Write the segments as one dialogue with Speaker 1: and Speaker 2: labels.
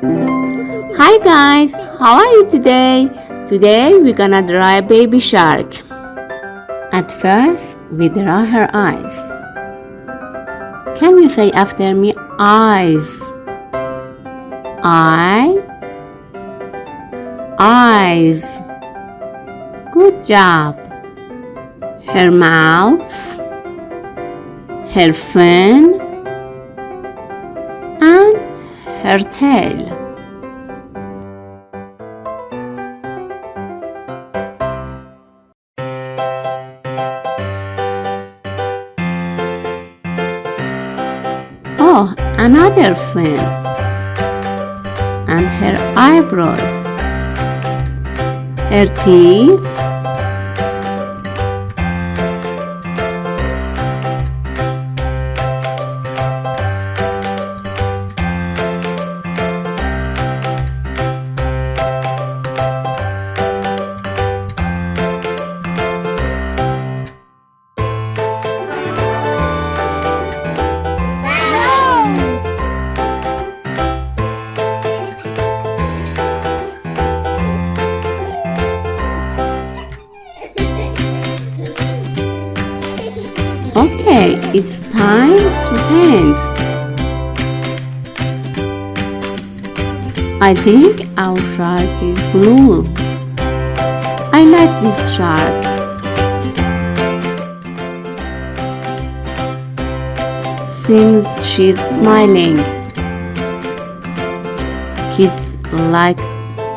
Speaker 1: Hi guys, how are you today? Today we're gonna draw a baby shark. At first, we draw her eyes. Can you say after me, eyes? Eyes. Good job. Her mouth, her fin, and her tail. Oh, another fin. And her eyebrows, her teeth, Okay, it's time to paint. I think our shark is blue. I like this shark. Seems she's smiling. Kids like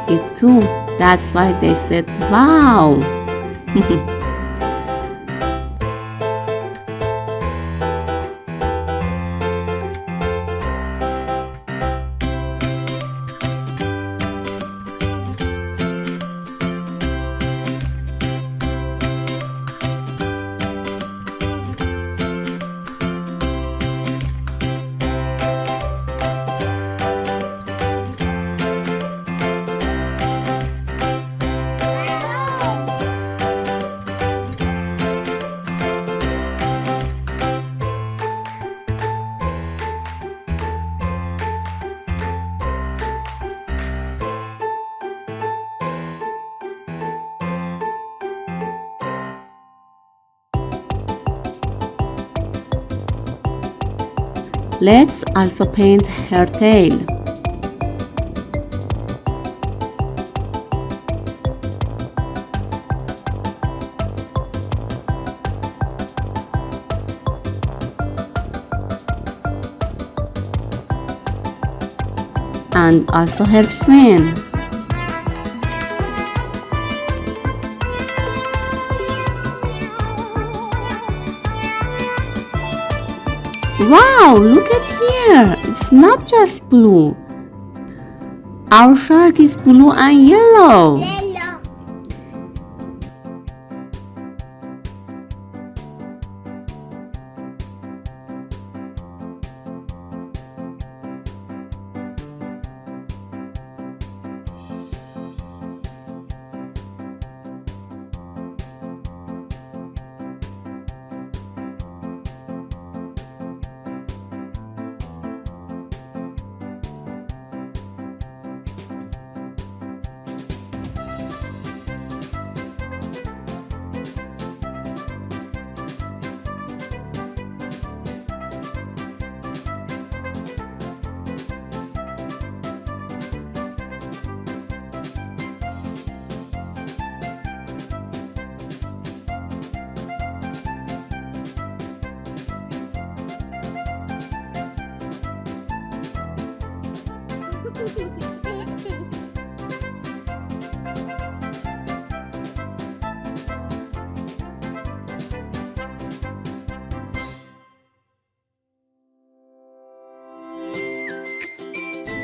Speaker 1: it too. That's why they said, wow. Let's also paint her tail. And also her fin. Wow, look at here. It's not just blue. Our shark is blue and yellow.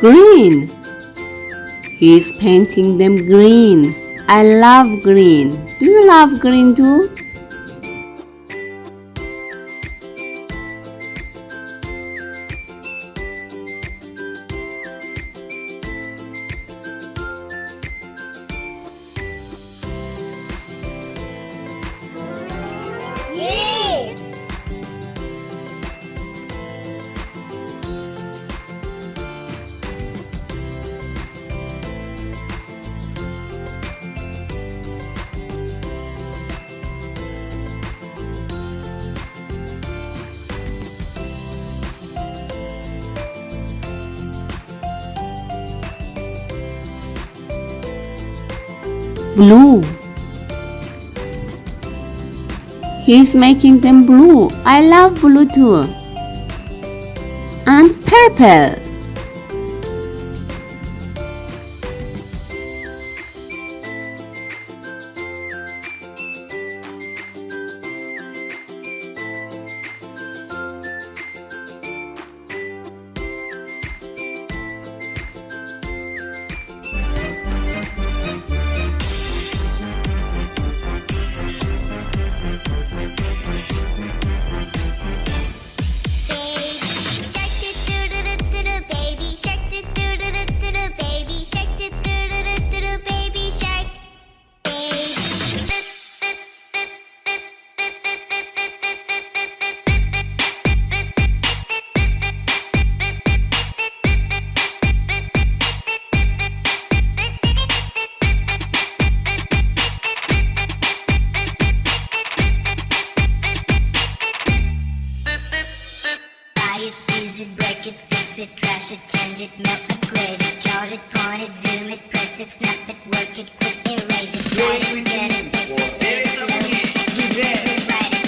Speaker 1: Green. He's painting them green. I love green. Do you love green too? blue. He's making them blue. I love blue too. And purple.
Speaker 2: Use it, break it, fix it, trash it, change it, melt, upgrade it, chart it, point it, zoom it, press it, snap it, work it, quick erase it, write it, get it, paste it, save it, load it, change it, rewrite it.